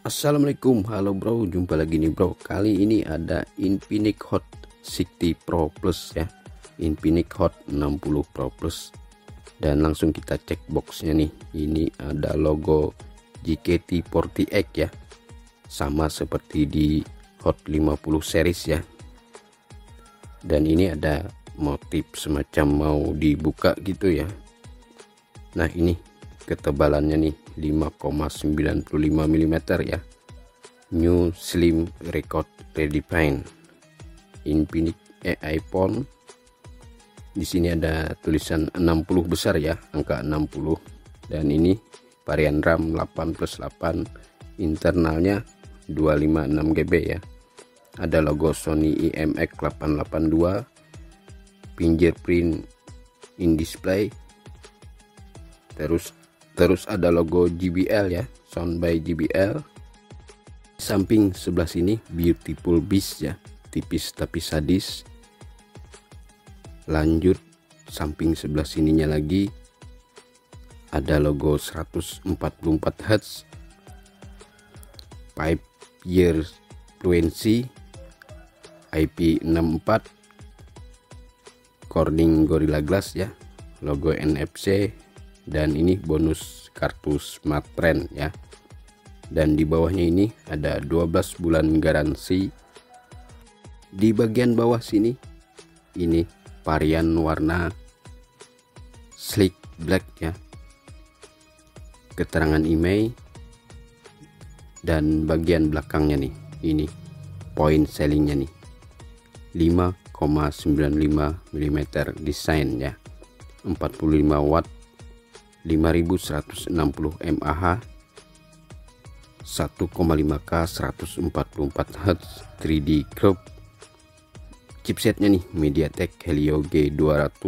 Assalamualaikum, halo bro, jumpa lagi nih bro. Kali ini ada Infinix Hot 60 Pro Plus ya, Infinix Hot 60 Pro Plus. Dan langsung kita cek boxnya nih. Ini ada logo JKT48 ya, sama seperti di Hot 50 series ya. Dan ini ada motif semacam mau dibuka gitu ya. Nah ini ketebalannya nih 5,95 mm ya. New Slim Record Redefine Infinix AI Phone. Di sini ada tulisan 60 besar ya, angka 60. Dan ini varian RAM 8+8, internalnya 256 GB ya. Ada logo Sony IMX882, fingerprint in display. Terus ada logo JBL ya, Sound by JBL. Samping sebelah sini Beautiful Beast ya, tipis tapi sadis. Lanjut samping sebelah sininya lagi ada logo 144 Hz, 5 years fluency, IP64, Corning Gorilla Glass ya, logo NFC. Dan ini bonus kartu SmartFriend ya. Dan di bawahnya ini ada 12 bulan garansi. Di bagian bawah sini ini varian warna sleek black ya, keterangan email. Dan bagian belakangnya nih, ini point sellingnya nih 5,95 mm desain ya, 45 watt, 5160 mAh, 1,5K 144 Hz 3D crop. Chipsetnya nih MediaTek Helio G200.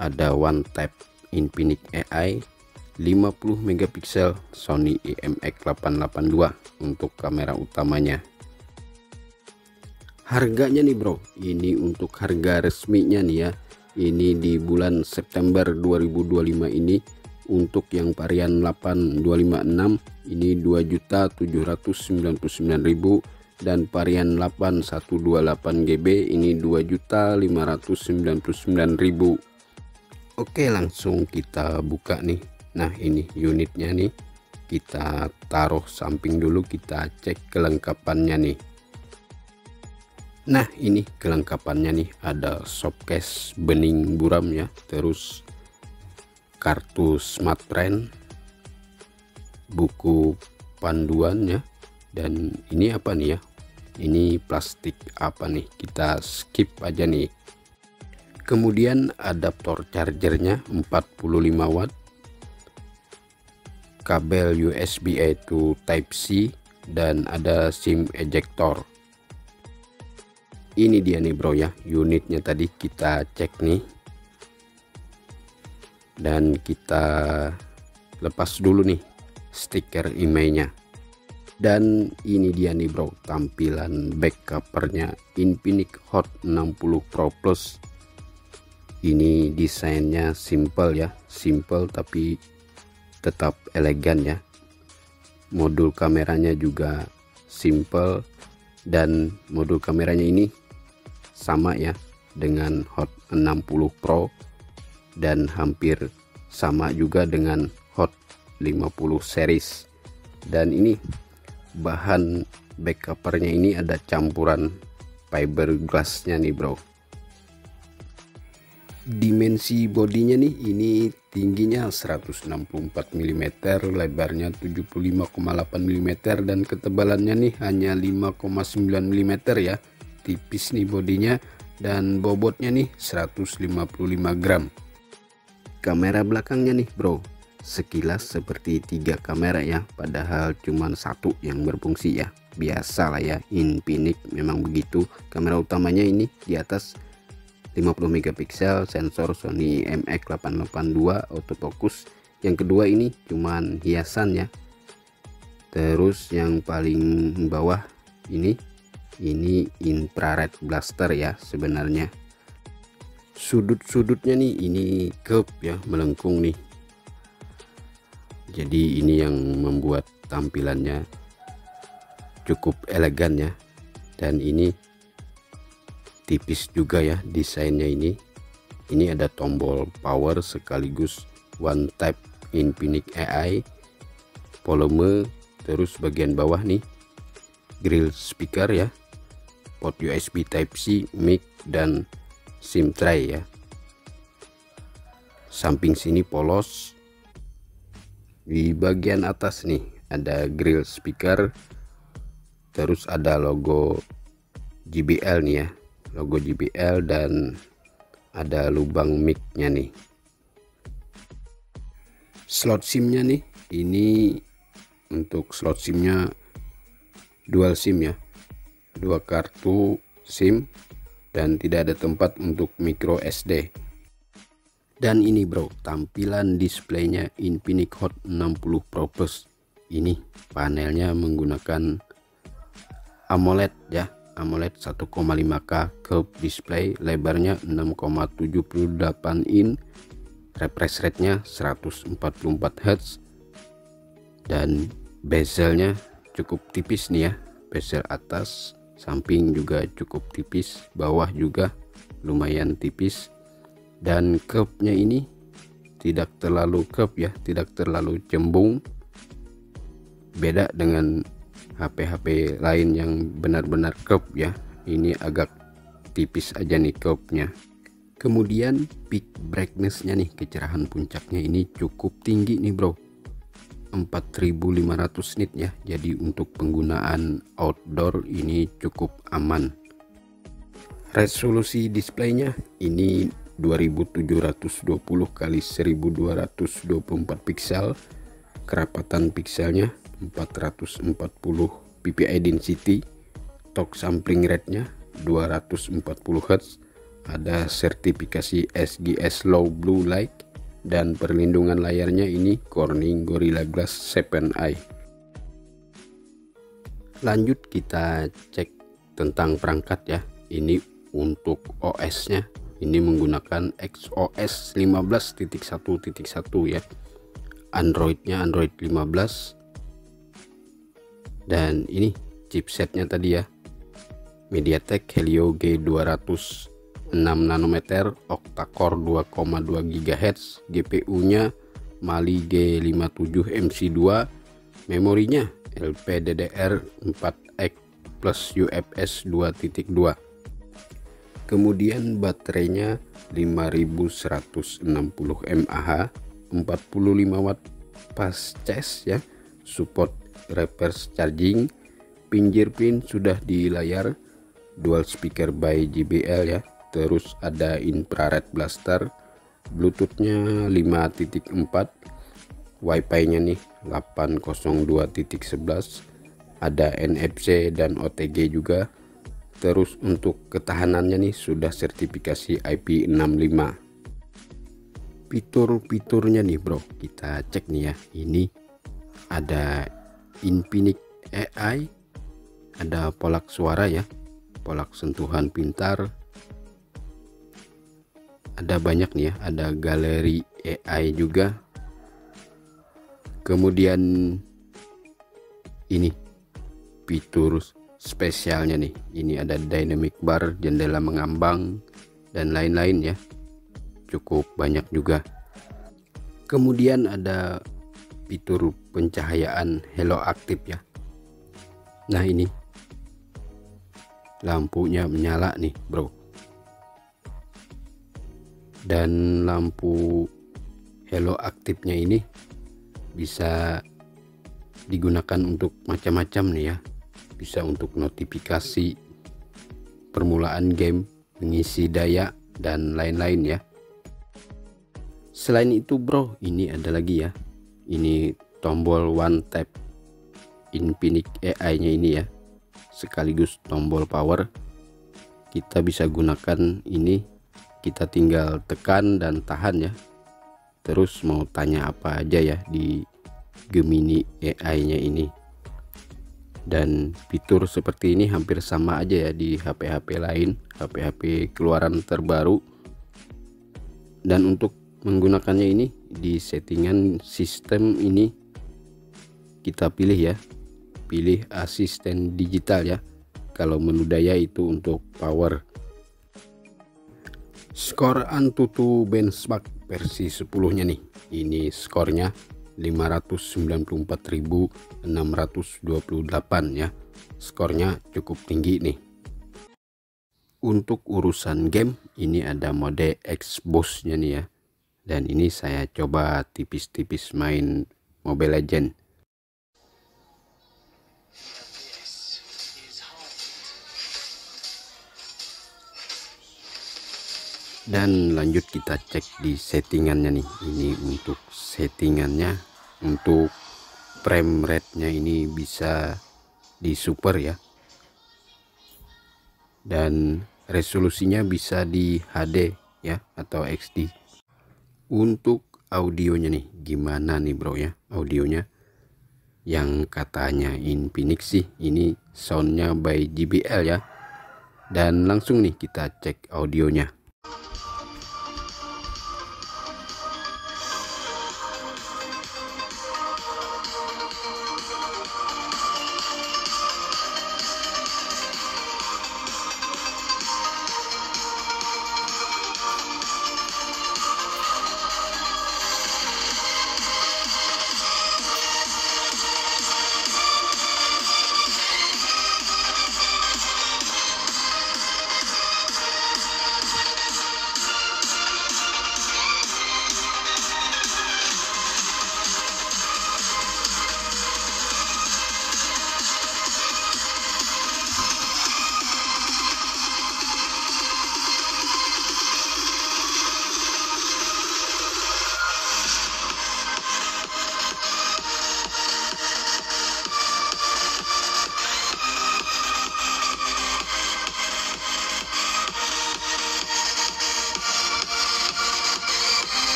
Ada one tap Infinix AI, 50 megapiksel Sony IMX882 untuk kamera utamanya. Harganya nih bro, ini untuk harga resminya nih ya. Ini di bulan September 2025 ini untuk yang varian 8256 ini 2.799.000, dan varian 8128 GB ini 2.599.000. Oke, langsung kita buka nih. Nah ini unitnya nih, kita taruh samping dulu, kita cek kelengkapannya nih. Nah ini kelengkapannya nih, ada softcase bening buram ya, terus kartu SmartFriend, buku panduan ya. Dan ini apa nih ya, ini plastik apa nih, kita skip aja nih. Kemudian adaptor chargernya 45 watt, kabel USB-A to Type-C, dan ada SIM ejector. Ini dia nih bro ya, unitnya tadi kita cek nih. Dan kita lepas dulu nih stiker emailnya. Dan ini dia nih bro, tampilan back covernya Infinix Hot 60 Pro Plus. Ini desainnya simple ya, simple tapi tetap elegan ya. Modul kameranya juga simple, dan modul kameranya ini sama ya dengan Hot 60 Pro, dan hampir sama juga dengan Hot 50 series. Dan ini bahan back covernya ini ada campuran fiberglassnya nih bro. Dimensi bodinya nih, ini tingginya 164 mm, lebarnya 75,8 mm, dan ketebalannya nih hanya 5,9 mm ya, tipis nih bodinya. Dan bobotnya nih 155 gram. Kamera belakangnya nih bro, sekilas seperti 3 kamera ya, padahal cuman satu yang berfungsi ya. Biasa lah ya, Infinix memang begitu. Kamera utamanya ini di atas 50 megapiksel, sensor Sony IMX882 autofocus. Yang kedua ini cuman hiasan ya. Terus yang paling bawah ini infrared blaster ya sebenarnya. Sudut-sudutnya nih ini curve ya, melengkung nih. Jadi ini yang membuat tampilannya cukup elegan ya, dan ini tipis juga ya desainnya. Ini ada tombol power sekaligus one type Infinix AI, volume, terus bagian bawah nih grill speaker ya, port USB Type C, mic, dan SIM tray ya. Samping sini polos. Di bagian atas nih ada grill speaker, terus ada logo JBL nih ya, logo JBL, dan ada lubang mic-nya nih. Slot SIM-nya nih, ini untuk slot SIM-nya dual SIM ya, 2 kartu SIM, dan tidak ada tempat untuk micro SD. Dan ini bro, tampilan displaynya Infinix Hot 60 Pro Plus. Ini panelnya menggunakan AMOLED ya, AMOLED 1,5K curved display, lebarnya 6,78 in, refresh rate-nya 144 Hz, dan bezelnya cukup tipis nih ya, bezel atas, samping juga cukup tipis, bawah juga lumayan tipis, dan curve-nya ini tidak terlalu curve ya, tidak terlalu cembung, beda dengan HP-HP lain yang benar-benar curve ya. Ini agak tipis aja nih curve-nya. Kemudian peak brightness-nya nih, kecerahan puncaknya ini cukup tinggi nih bro, 4500 nit ya. Jadi untuk penggunaan outdoor ini cukup aman. Resolusi displaynya ini 2720 x 1224 pixel, kerapatan pixelnya 440 ppi density, torque sampling rate-nya 240 Hz, ada sertifikasi SGS Low Blue Light, dan perlindungan layarnya ini Corning Gorilla Glass 7i. Lanjut kita cek tentang perangkat ya. Ini untuk OS-nya, ini menggunakan XOS 15.1.1 ya. Android-nya Android 15, dan ini chipsetnya tadi ya, MediaTek Helio G206 nanometer, octa-core 2,2 GHz, GPU-nya Mali G57 MC2, memorinya LPDDR4X plus UFS 2.2. Kemudian baterainya 5160 mAh, 45 watt fast charge ya, support reverse charging, fingerprint sudah di layar, dual speaker by JBL ya, terus ada infrared blaster, bluetoothnya 5.4, wifi-nya nih 802.11, ada NFC dan OTG juga. Terus untuk ketahanannya nih sudah sertifikasi IP65. Fitur-fiturnya nih bro, kita cek nih ya. Ini ada Infinix AI, ada polak suara ya, polak sentuhan pintar, ada banyak nih ya, ada galeri AI juga. Kemudian ini fitur spesialnya nih, ini ada dynamic bar, jendela mengambang, dan lain-lain ya, cukup banyak juga. Kemudian ada fitur pencahayaan Hello Active ya. Nah ini lampunya menyala nih bro, dan lampu Hello Active-nya ini bisa digunakan untuk macam-macam nih ya, bisa untuk notifikasi, permulaan game, mengisi daya, dan lain-lain ya. Selain itu bro, ini ada lagi ya, ini tombol one tap Infinix AI nya ini ya, sekaligus tombol power. Kita bisa gunakan ini, kita tinggal tekan dan tahan ya, terus mau tanya apa aja ya di Gemini AI nya ini. Dan fitur seperti ini hampir sama aja ya di HP-HP lain, HP-HP keluaran terbaru. Dan untuk menggunakannya ini di settingan sistem ini kita pilih ya, pilih asisten digital ya. Kalau menu daya itu untuk power. Skor Antutu benchmark versi 10-nya nih. Ini skornya 594.628 ya. Skornya cukup tinggi nih. Untuk urusan game ini ada mode Xbox-nya nih ya. Dan ini saya coba tipis-tipis main Mobile Legends. Dan lanjut kita cek di settingannya nih. Ini untuk settingannya, untuk frame rate-nya ini bisa di super ya. Dan resolusinya bisa di HD ya atau XD. Untuk audionya nih gimana nih bro ya, audionya yang katanya Infinix sih ini soundnya by JBL ya. Dan langsung nih kita cek audionya.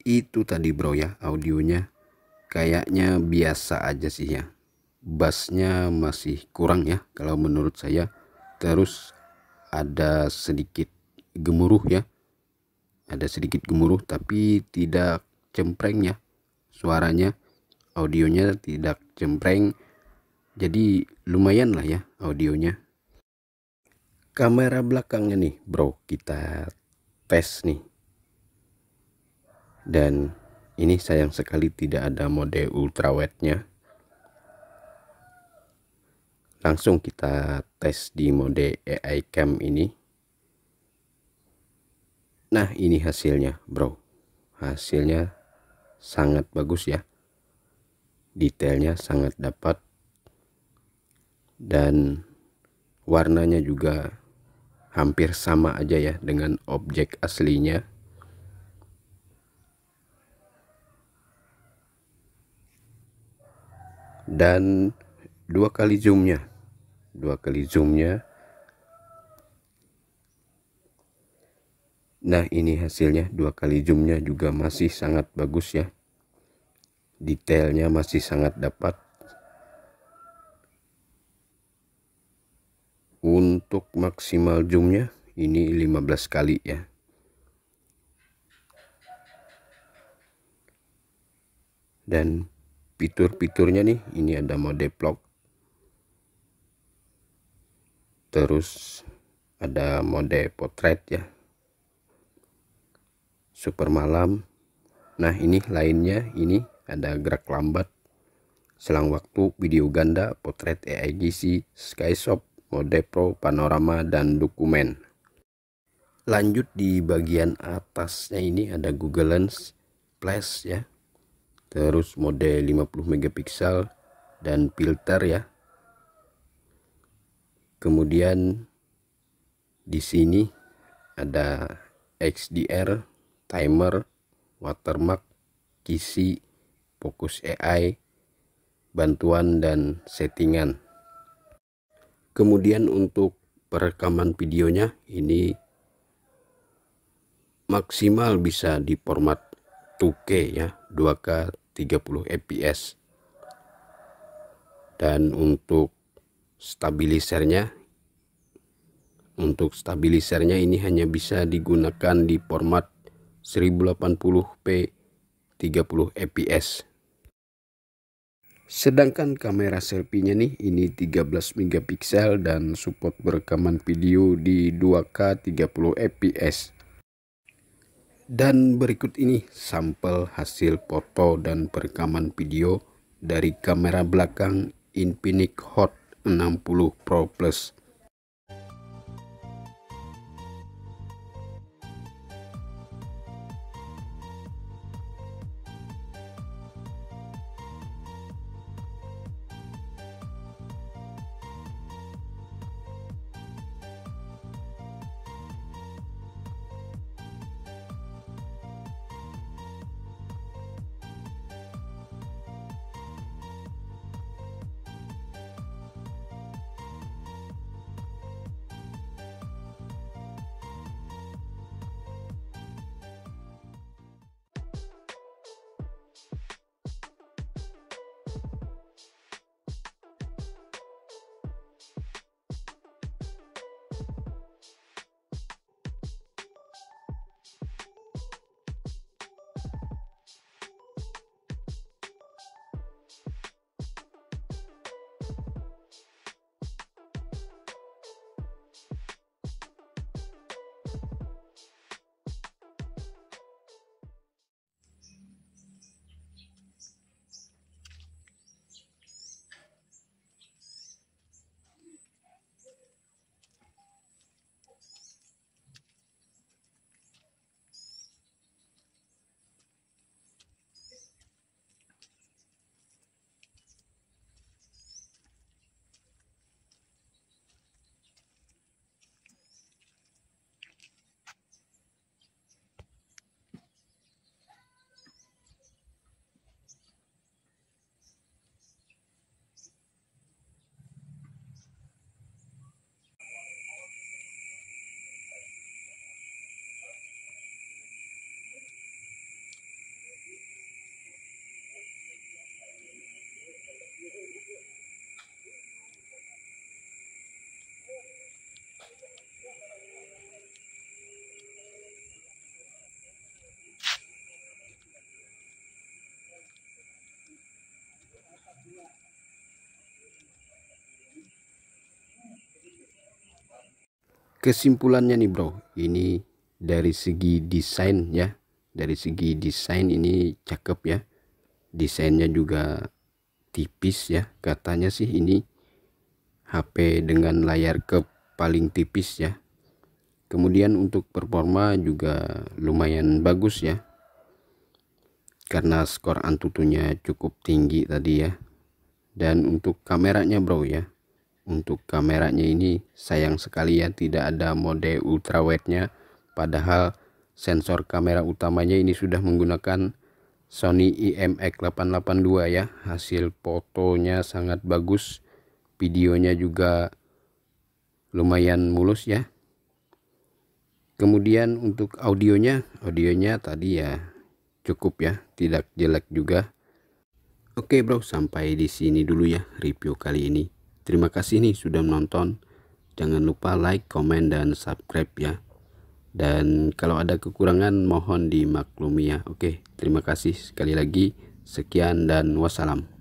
Itu tadi bro ya, audionya kayaknya biasa aja sih ya. Bassnya masih kurang ya kalau menurut saya. Terus ada sedikit gemuruh ya, ada sedikit gemuruh tapi tidak cempreng ya suaranya. Audionya tidak cempreng, jadi lumayan lah ya audionya. Kamera belakangnya nih bro, kita tes nih. Dan ini sayang sekali tidak ada mode ultrawide-nya. Langsung kita tes di mode AI cam ini. Nah ini hasilnya bro, hasilnya sangat bagus ya, detailnya sangat dapat dan warnanya juga hampir sama aja ya dengan objek aslinya. Dan dua kali zoomnya. Nah ini hasilnya, dua kali zoomnya juga masih sangat bagus ya, detailnya masih sangat dapat. Untuk maksimal zoomnya ini 15 kali ya. Dan fitur-fiturnya nih, ini ada mode vlog, terus ada mode portrait ya, super malam. Nah ini lainnya, ini ada gerak lambat, selang waktu, video ganda, potret AIGC, Skyshop, mode pro, panorama, dan dokumen. Lanjut di bagian atasnya ini ada Google Lens Flash ya, terus mode 50 megapiksel dan filter ya. Kemudian di sini ada XDR, timer, watermark, kisi, fokus AI, bantuan, dan settingan. Kemudian untuk perekaman videonya ini maksimal bisa di format 2K ya, 2K 30 fps. Dan untuk stabilisernya Untuk stabilisernya ini hanya bisa digunakan di format 1080p 30 fps. Sedangkan kamera selfie-nya nih ini 13 megapiksel dan support berekaman video di 2K 30 fps. Dan berikut ini sampel hasil foto dan perekaman video dari kamera belakang Infinix Hot 60 Pro Plus. Kesimpulannya nih bro, ini dari segi desain ya, dari segi desain ini cakep ya, desainnya juga tipis ya, katanya sih ini HP dengan layar kep paling tipis ya. Kemudian untuk performa juga lumayan bagus ya, karena skor Antutunya cukup tinggi tadi ya. Dan untuk kameranya bro ya, untuk kameranya ini sayang sekali ya tidak ada mode ultrawide-nya, padahal sensor kamera utamanya ini sudah menggunakan Sony IMX882 ya. Hasil fotonya sangat bagus, videonya juga lumayan mulus ya. Kemudian untuk audionya tadi ya cukup ya, tidak jelek juga. Oke bro, sampai di sini dulu ya review kali ini. Terima kasih nih sudah menonton. Jangan lupa like, komen, dan subscribe ya. Dan kalau ada kekurangan mohon dimaklumi ya. Oke, terima kasih sekali lagi. Sekian dan wassalam.